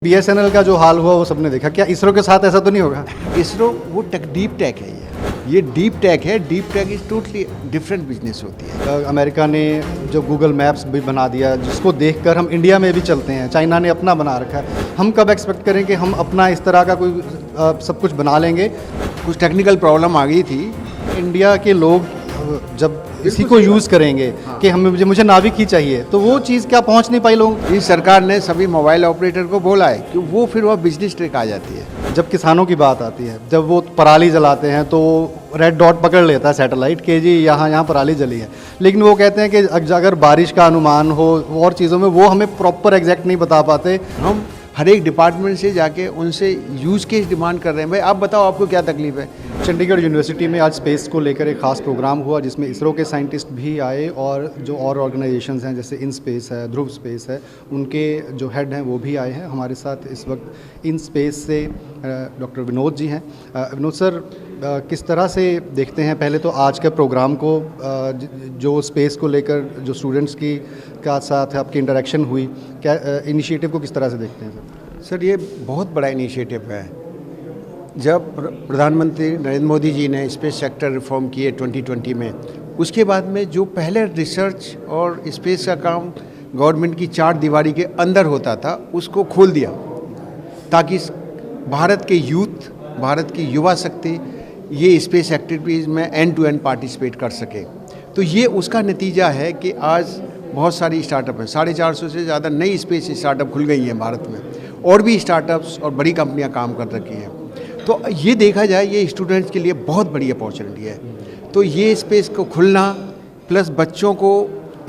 BSNL का जो हाल हुआ वो सबने देखा। क्या इसरो के साथ ऐसा तो नहीं होगा? इसरो वो डीप टेक है, ये डीप टेक है। Deep tech is totally different business होती है। अमेरिका ने जो गूगल मैप्स भी बना दिया, जिसको देखकर हम इंडिया में भी चलते हैं। चाइना ने अपना बना रखा है। हम कब एक्सपेक्ट करें कि हम अपना इस तरह का कोई सब कुछ बना लेंगे? कुछ टेक्निकल प्रॉब्लम आ गई थी। इंडिया के लोग जब इसी को यूज़ करेंगे कि हमें मुझे नाविक ही चाहिए, तो वो चीज़ क्या पहुंच नहीं पाई लोग? इस सरकार ने सभी मोबाइल ऑपरेटर को बोला है कि वो फिर वह बिजनेस ट्रिक आ जाती है। जब किसानों की बात आती है, जब वो पराली जलाते हैं तो रेड डॉट पकड़ लेता है सैटेलाइट कि जी यहाँ पराली जली है, लेकिन वो कहते हैं कि अगर बारिश का अनुमान हो और चीज़ों में वो हमें प्रॉपर एग्जैक्ट नहीं बता पाते। हम हर एक डिपार्टमेंट से जाके उनसे यूज केस डिमांड कर रहे हैं। भाई आप बताओ आपको क्या तकलीफ है। चंडीगढ़ यूनिवर्सिटी में आज स्पेस को लेकर एक खास प्रोग्राम हुआ जिसमें इसरो के साइंटिस्ट भी आए और जो और ऑर्गेनाइजेशंस हैं जैसे इन स्पेस है, ध्रुव स्पेस है, उनके जो हेड हैं वो भी आए हैं। हमारे साथ इस वक्त इन स्पेस से डॉक्टर विनोद जी हैं। विनोद सर, किस तरह से देखते हैं पहले तो आज के प्रोग्राम को, जो स्पेस को लेकर जो स्टूडेंट्स की का साथ आपकी इंटरेक्शन हुई, क्या इनिशिएटिव को किस तरह से देखते हैं सर? सर ये बहुत बड़ा इनिशिएटिव है। जब प्रधानमंत्री नरेंद्र मोदी जी ने स्पेस सेक्टर रिफॉर्म किए 2020 में, उसके बाद में जो पहले रिसर्च और स्पेस का काम गवर्नमेंट की चार दीवारी के अंदर होता था, उसको खोल दिया ताकि भारत के यूथ, भारत की युवा शक्ति ये स्पेस एक्टिविटीज़ में एंड टू एंड पार्टिसिपेट कर सके। तो ये उसका नतीजा है कि आज बहुत सारी स्टार्टअप हैं। 450 से ज़्यादा नई स्पेस स्टार्टअप खुल गई हैं भारत में, और भी स्टार्टअप्स और बड़ी कंपनियां काम कर रखी हैं। तो ये देखा जाए ये स्टूडेंट्स के लिए बहुत बड़ी अपॉर्चुनिटी है। तो ये स्पेस को खुलना प्लस बच्चों को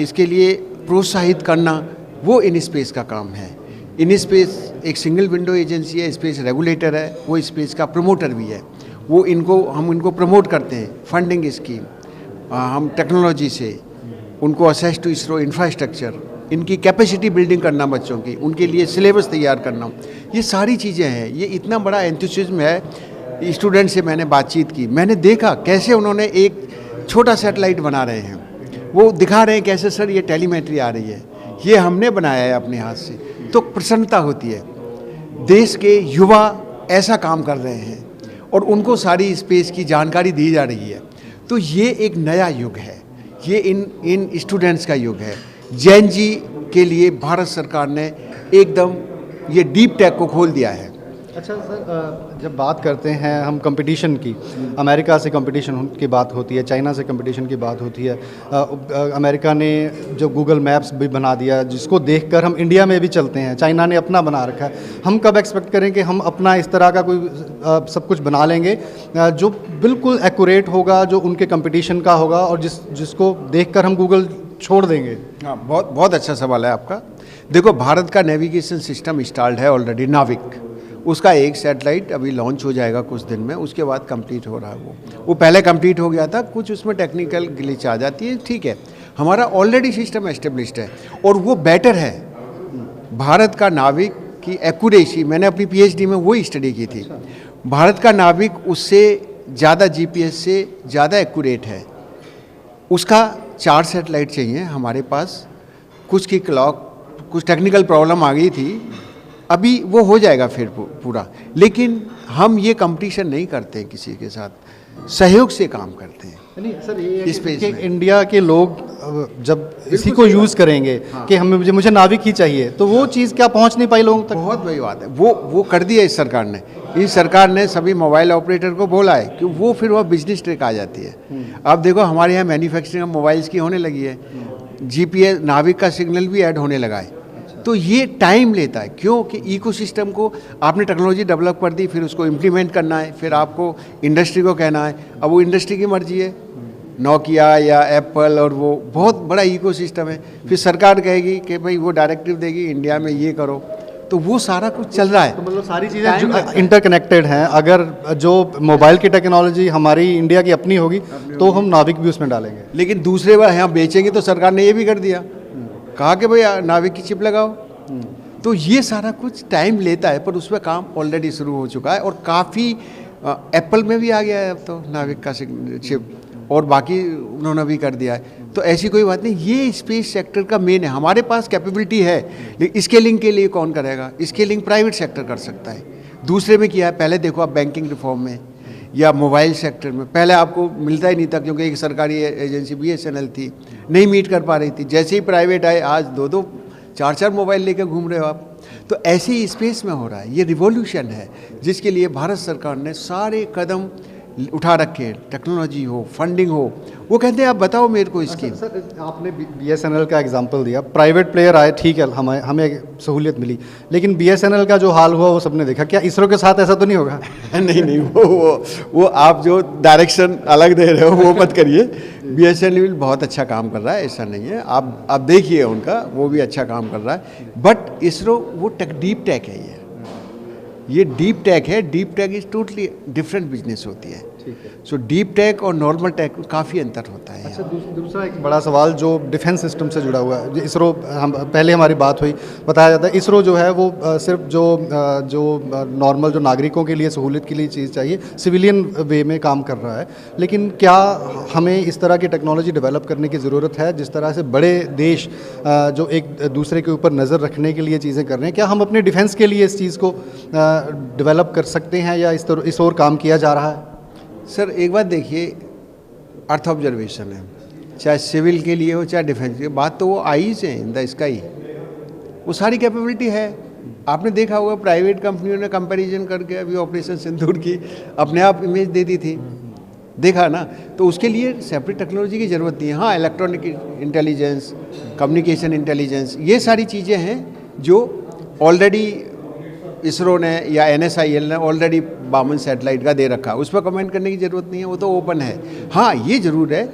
इसके लिए प्रोत्साहित करना, वो इन स्पेस का काम है। इन स्पेस एक सिंगल विंडो एजेंसी है, स्पेस रेगुलेटर है, वो स्पेस का प्रमोटर भी है। वो हम इनको प्रमोट करते हैं, फंडिंग स्कीम, हम टेक्नोलॉजी से उनको असेस टू इसरो इंफ्रास्ट्रक्चर, इनकी कैपेसिटी बिल्डिंग करना, बच्चों की उनके लिए सिलेबस तैयार करना, ये सारी चीज़ें हैं। ये इतना बड़ा एंथुसिज्म है। स्टूडेंट से मैंने बातचीत की, मैंने देखा कैसे उन्होंने एक छोटा सैटेलाइट बना रहे हैं। वो दिखा रहे हैं कैसे सर ये टेलीमेट्री आ रही है, ये हमने बनाया है अपने हाथ से। तो प्रसन्नता होती है। देश के युवा ऐसा काम कर रहे हैं और उनको सारी स्पेस की जानकारी दी जा रही है। तो ये एक नया युग है, ये इन स्टूडेंट्स का युग है। जैन जी के लिए भारत सरकार ने एकदम ये डीप टेक को खोल दिया है। अच्छा सर, जब बात करते हैं हम कंपटीशन की, अमेरिका से कंपटीशन की बात होती है, चाइना से कंपटीशन की बात होती है। अमेरिका ने जो गूगल मैप्स भी बना दिया, जिसको देखकर हम इंडिया में भी चलते हैं। चाइना ने अपना बना रखा है। हम कब एक्सपेक्ट करें कि हम अपना इस तरह का कोई सब कुछ बना लेंगे जो बिल्कुल एक्यूरेट होगा, जो उनके कंपटीशन का होगा और जिसको देखकर हम गूगल छोड़ देंगे? हाँ, बहुत अच्छा सवाल है आपका। देखो, भारत का नेविगेशन सिस्टम इंस्टॉल्ड है ऑलरेडी, नाविक। उसका एक सैटेलाइट अभी लॉन्च हो जाएगा कुछ दिन में, उसके बाद कंप्लीट हो रहा है। वो पहले कंप्लीट हो गया था, कुछ उसमें टेक्निकल ग्लिच आ जाती है, ठीक है। हमारा ऑलरेडी सिस्टम एस्टेब्लिश्ड है और वो बेटर है। भारत का नाविक की एक्यूरेसी, मैंने अपनी पीएचडी में वही स्टडी की थी। भारत का नाविक उससे ज़्यादा जीपीएस से ज़्यादा एक्यूरेट है। उसका 4 सैटेलाइट चाहिए हमारे पास। कुछ की क्लॉक, कुछ टेक्निकल प्रॉब्लम आ गई थी, अभी वो हो जाएगा फिर पूरा। लेकिन हम ये कंपटीशन नहीं करते किसी के साथ, सहयोग से काम करते हैं। नहीं सर, ये स्पेस कि में इंडिया के लोग जब इसी को यूज़ करेंगे कि मुझे नाविक ही चाहिए, तो वो चीज़ क्या पहुंच नहीं पाई लोगों तक? बहुत बड़ी बात है। वो कर दिया इस सरकार ने। इस सरकार ने सभी मोबाइल ऑपरेटर को बोला है कि वो फिर वह बिजनेस ट्रिक आ जाती है। अब देखो, हमारे यहाँ मैन्युफैक्चरिंग मोबाइल्स की होने लगी है, जीपीएस नाविक का सिग्नल भी ऐड होने लगा है। तो ये टाइम लेता है, क्योंकि इकोसिस्टम को आपने टेक्नोलॉजी डेवलप कर दी, फिर उसको इम्प्लीमेंट करना है, फिर आपको इंडस्ट्री को कहना है। अब वो इंडस्ट्री की मर्जी है, नोकिया या एप्पल, और वो बहुत बड़ा इकोसिस्टम है। फिर सरकार कहेगी कि भाई वो डायरेक्टिव देगी इंडिया में ये करो, तो वो सारा कुछ चल रहा है। तो मतलब सारी चीज़ें इंटरकनेक्टेड हैं। अगर जो मोबाइल की टेक्नोलॉजी हमारी इंडिया की अपनी होगी तो हम नाविक भी उसमें डालेंगे, लेकिन दूसरे बार यहाँ बेचेंगे तो सरकार ने ये भी कर दिया, कहा कि भाई नाविक की चिप लगाओ। तो ये सारा कुछ टाइम लेता है, पर उसमें काम ऑलरेडी शुरू हो चुका है और काफ़ी एप्पल में भी आ गया है अब तो नाविक का चिप। और बाकी उन्होंने भी कर दिया है। तो ऐसी कोई बात नहीं, ये स्पेस सेक्टर का मेन है। हमारे पास कैपेबिलिटी है, लेकिन स्केलिंग के लिए कौन करेगा? स्केलिंग प्राइवेट सेक्टर कर सकता है। दूसरे में किया है, पहले देखो आप बैंकिंग रिफॉर्म में या मोबाइल सेक्टर में, पहले आपको मिलता ही नहीं था क्योंकि एक सरकारी एजेंसी BSNL थी, नहीं मीट कर पा रही थी। जैसे ही प्राइवेट आए, आज 2-2 4-4 मोबाइल लेकर घूम रहे हो आप। तो ऐसे ही स्पेस में हो रहा है। ये रिवॉल्यूशन है जिसके लिए भारत सरकार ने सारे कदम उठा रखे, टेक्नोलॉजी हो, फंडिंग हो। वो कहते हैं आप बताओ मेरे को इसकी। सर आपने BSNL का एग्जांपल दिया, प्राइवेट प्लेयर आए, ठीक है, हमें सहूलियत मिली, लेकिन BSNL का जो हाल हुआ वो सबने देखा। क्या इसरो के साथ ऐसा तो नहीं होगा? नहीं, वो आप जो डायरेक्शन अलग दे रहे हो वो मत करिए। BSNL बहुत अच्छा काम कर रहा है, ऐसा नहीं है। आप देखिए उनका, वो भी अच्छा काम कर रहा है। बट इसरो वो डीप टेक है, ये डीप टेक है। Deep tech is totally different business होती है। सो डीप टेक और नॉर्मल टेक में काफ़ी अंतर होता है। अच्छा, दूसरा एक बड़ा सवाल जो डिफेंस सिस्टम से जुड़ा हुआ है, इसरो, हम पहले हमारी बात हुई, बताया जाता है इसरो जो है वो सिर्फ जो नॉर्मल जो नागरिकों के लिए सहूलियत के लिए चीज़ चाहिए, सिविलियन वे में काम कर रहा है। लेकिन क्या हमें इस तरह की टेक्नोलॉजी डेवलप करने की ज़रूरत है? जिस तरह से बड़े देश जो एक दूसरे के ऊपर नज़र रखने के लिए चीज़ें कर रहे हैं, क्या हम अपने डिफेंस के लिए इस चीज़ को डेवलप कर सकते हैं या इस ओर काम किया जा रहा है? सर एक बात देखिए, अर्थ ऑब्जर्वेशन है, चाहे सिविल के लिए हो चाहे डिफेंस की, बात तो वो आईज है इन द स्काई, वो सारी कैपेबिलिटी है। आपने देखा होगा प्राइवेट कंपनियों ने कंपैरिजन करके अभी ऑपरेशन सिंदूर की अपने आप इमेज दे दी थी, देखा ना। तो उसके लिए सेपरेट टेक्नोलॉजी की ज़रूरत नहीं है। हाँ, इलेक्ट्रॉनिक इंटेलिजेंस, कम्युनिकेशन इंटेलिजेंस, ये सारी चीज़ें हैं जो ऑलरेडी इसरो ने या NSIL ने ऑलरेडी 52 सैटेलाइट का दे रखा है, उस पर कमेंट करने की ज़रूरत नहीं है, वो तो ओपन है। हाँ, ये ज़रूर है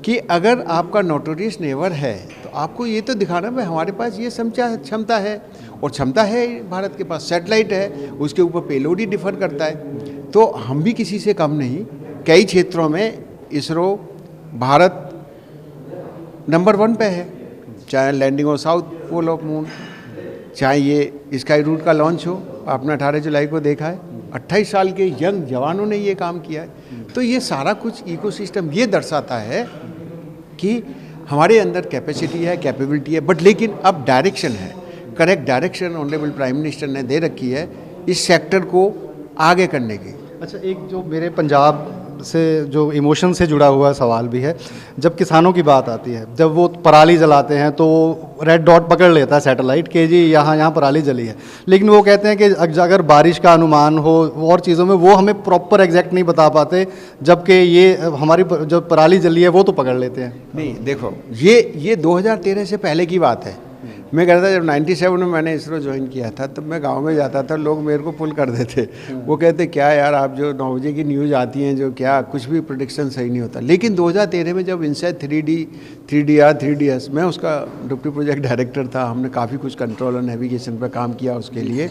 कि अगर आपका नोटोरियस नेवर है तो आपको ये तो दिखाना भाई हमारे पास ये क्षमता है, और क्षमता है भारत के पास, सैटेलाइट है, उसके ऊपर पेलोड ही डिफर करता है। तो हम भी किसी से कम नहीं। कई क्षेत्रों में इसरो भारत नंबर 1 पे है, चाहे landing of south pole of moon, चाहे ये स्काई रूट का लॉन्च हो, आपने 18 जुलाई को देखा है, 28 साल के यंग जवानों ने ये काम किया है। तो ये सारा कुछ इकोसिस्टम ये दर्शाता है कि हमारे अंदर कैपेसिटी है, कैपेबिलिटी है, बट लेकिन अब डायरेक्शन है, correct direction honourable prime minister ने दे रखी है इस सेक्टर को आगे करने की। अच्छा, एक जो मेरे पंजाब से जो इमोशन से जुड़ा हुआ सवाल भी है, जब किसानों की बात आती है, जब वो पराली जलाते हैं तो रेड डॉट पकड़ लेता है सैटेलाइट कि जी यहाँ पराली जली है, लेकिन वो कहते हैं कि अगर बारिश का अनुमान हो और चीज़ों में वो हमें प्रॉपर एग्जैक्ट नहीं बता पाते, जबकि ये हमारी जो पराली जली है वो तो पकड़ लेते हैं। नहीं, देखो ये 2013 से पहले की बात है। मैं कह रहा था जब 97 में मैंने इसरो ज्वाइन किया था, तब मैं गांव में जाता था, लोग मेरे को पुल कर देते, वो कहते क्या यार आप जो 9 बजे की न्यूज़ आती हैं जो क्या कुछ भी प्रेडिक्शन सही नहीं होता। लेकिन 2013 में जब इनसेट 3DR 3DS, मैं उसका डिप्टी प्रोजेक्ट डायरेक्टर था, हमने काफ़ी कुछ कंट्रोल और नेविगेशन पर काम किया उसके लिए।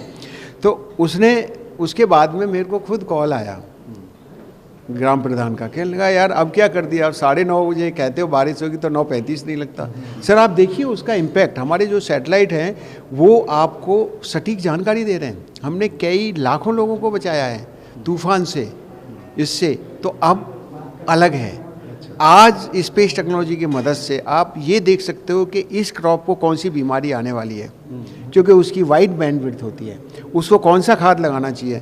तो उसके बाद में मेरे को खुद कॉल आया ग्राम प्रधान का, कहने लगा यार अब क्या कर दिया, 9:30 बजे कहते हो बारिश होगी तो 9:35 नहीं लगता। सर आप देखिए उसका इम्पैक्ट, हमारे जो सैटेलाइट हैं वो आपको सटीक जानकारी दे रहे हैं। हमने कई लाखों लोगों को बचाया है तूफान से, इससे तो अब अलग है। आज स्पेस टेक्नोलॉजी की मदद से आप ये देख सकते हो कि इस क्रॉप को कौन सी बीमारी आने वाली है, क्योंकि उसकी वाइड बैंडविड्थ होती है, उसको कौन सा खाद लगाना चाहिए।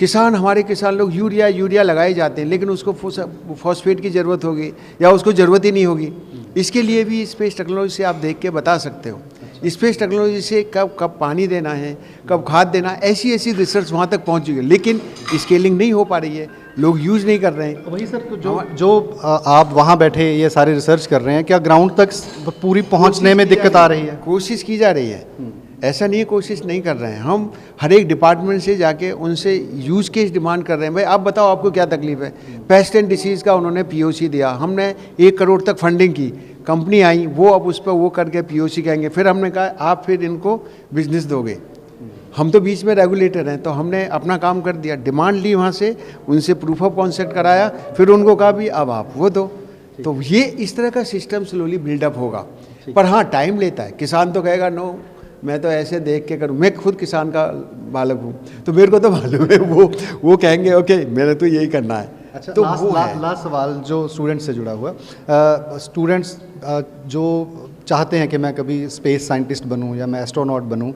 हमारे किसान लोग यूरिया लगाए जाते हैं, लेकिन उसको फॉस्फेट की ज़रूरत होगी या उसको ज़रूरत ही नहीं होगी। इसके लिए भी स्पेस टेक्नोलॉजी से आप देख के बता सकते हो। स्पेस टेक्नोलॉजी से कब पानी देना है, कब खाद देना, ऐसी रिसर्च वहाँ तक पहुँच चुकी है, लेकिन स्केलिंग नहीं हो पा रही है, लोग यूज़ नहीं कर रहे हैं। वही सर, तो जो आप वहाँ बैठे ये सारे रिसर्च कर रहे हैं, क्या ग्राउंड तक पूरी पहुँचने में दिक्कत आ रही है? कोशिश की जा रही है, ऐसा नहीं है कोशिश नहीं कर रहे हैं। हम हर एक डिपार्टमेंट से जाके उनसे यूज़ केस डिमांड कर रहे हैं। भाई आप बताओ आपको क्या तकलीफ है। पेस्ट एंड डिसीज़ का उन्होंने POC दिया, हमने 1 करोड़ तक फंडिंग की, कंपनी आई, वो अब उस पर वो करके POC कहेंगे, फिर हमने कहा आप फिर इनको बिजनेस दोगे। हम तो बीच में रेगुलेटर हैं, तो हमने अपना काम कर दिया, डिमांड ली वहाँ से, उनसे प्रूफ ऑफ कॉन्सेप्ट कराया, फिर उनको कहा भी अब आप वो दो। तो ये इस तरह का सिस्टम स्लोली बिल्डअप होगा, पर हाँ टाइम लेता है। किसान तो कहेगा नो मैं तो ऐसे देख के करूँ, मैं खुद किसान का बालक हूँ तो मेरे को तो मालूम है, वो कहेंगे ओके मैंने तो यही करना है। अच्छा, तो वो है। लास्ट सवाल जो स्टूडेंट्स से जुड़ा हुआ, स्टूडेंट्स जो चाहते हैं कि मैं कभी स्पेस साइंटिस्ट बनूं या मैं एस्ट्रोनॉट बनूं,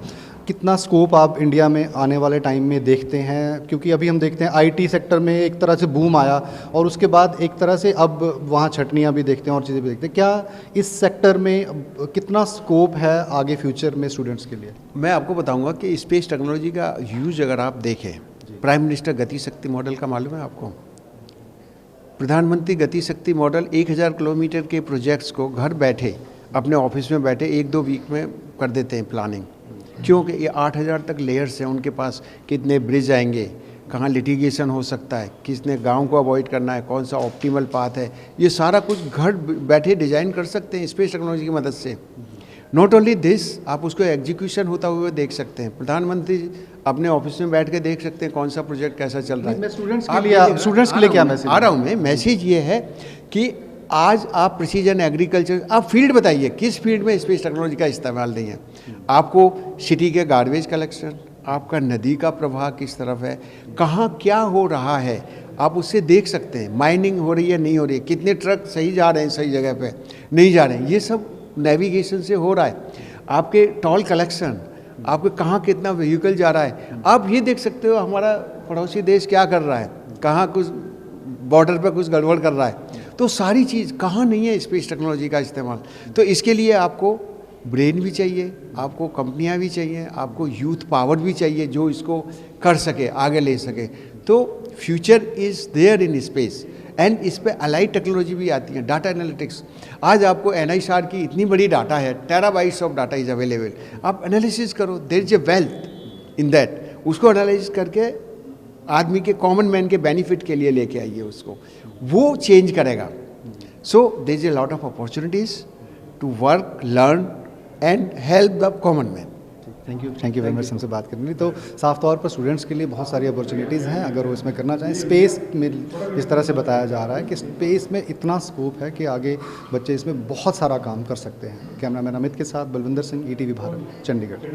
कितना स्कोप आप इंडिया में आने वाले टाइम में देखते हैं? क्योंकि अभी हम देखते हैं आईटी सेक्टर में एक तरह से बूम आया और उसके बाद एक तरह से अब वहाँ छटनियाँ भी देखते हैं और चीज़ें भी देखते हैं। क्या इस सेक्टर में कितना स्कोप है आगे फ्यूचर में स्टूडेंट्स के लिए? मैं आपको बताऊंगा कि स्पेस टेक्नोलॉजी का यूज अगर आप देखें, प्राइम मिनिस्टर गति शक्ति मॉडल का मालूम है आपको? प्रधानमंत्री गति शक्ति मॉडल 1000 किलोमीटर के प्रोजेक्ट्स को घर बैठे अपने ऑफिस में बैठे 1-2 वीक में कर देते हैं प्लानिंग। क्योंकि ये 8000 तक लेयर्स हैं उनके पास, कितने ब्रिज आएंगे, कहाँ लिटिगेशन हो सकता है, किसने गांव को अवॉइड करना है, कौन सा ऑप्टिमल पाथ है, ये सारा कुछ घर बैठे डिजाइन कर सकते हैं स्पेस टेक्नोलॉजी की मदद से। नॉट ओनली दिस, आप उसको एग्जीक्यूशन होता हुआ देख सकते हैं। प्रधानमंत्री अपने ऑफिस में बैठ के देख सकते हैं कौन सा प्रोजेक्ट कैसा चल रहा है। मैं स्टूडेंट्स के लिए क्या मैसेज आ रहा हूँ मैं, मैसेज ये है कि आज आप प्रिसीजन एग्रीकल्चर, आप फील्ड बताइए किस फील्ड में स्पेस टेक्नोलॉजी का इस्तेमाल नहीं है। आपको सिटी के गार्बेज कलेक्शन, आपका नदी का प्रवाह किस तरफ है, कहाँ क्या हो रहा है, आप उससे देख सकते हैं। माइनिंग हो रही है नहीं हो रही है, कितने ट्रक सही जा रहे हैं सही जगह पे नहीं जा रहे हैं, ये सब नेविगेशन से हो रहा है। आपके टोल कलेक्शन, आपके कहाँ कितना व्हीकल जा रहा है, आप ये देख सकते हो हमारा पड़ोसी देश क्या कर रहा है, कहाँ कुछ बॉर्डर पे कुछ गड़बड़ कर रहा है। तो सारी चीज़ कहाँ नहीं है स्पेस टेक्नोलॉजी का इस्तेमाल। तो इसके लिए आपको ब्रेन भी चाहिए, आपको कंपनियां भी चाहिए, आपको यूथ पावर भी चाहिए जो इसको कर सके, आगे ले सके। तो future is there in space and इस पे अलाइड टेक्नोलॉजी भी आती है, डाटा एनालिटिक्स। आज आपको NISR की इतनी बड़ी डाटा है, terabytes of data is available. आप एनालिसिस करो, there is a wealth in that, उसको एनालिसिस करके आदमी के, कॉमन मैन के बेनिफिट के लिए लेके आइए उसको, वो चेंज करेगा। So there is a lot of opportunities to work, learn and help the common man. Thank you very much हमसे बात करने। तो साफ तौर पर स्टूडेंट्स के लिए बहुत सारी अपॉर्चुनिटीज़ हैं अगर वो इसमें करना चाहें। स्पेस में जिस तरह से बताया जा रहा है कि स्पेस में इतना स्कोप है कि आगे बच्चे इसमें बहुत सारा काम कर सकते हैं। कैमरामैन अमित के साथ बलविंदर सिंह, ETV भारत, चंडीगढ़।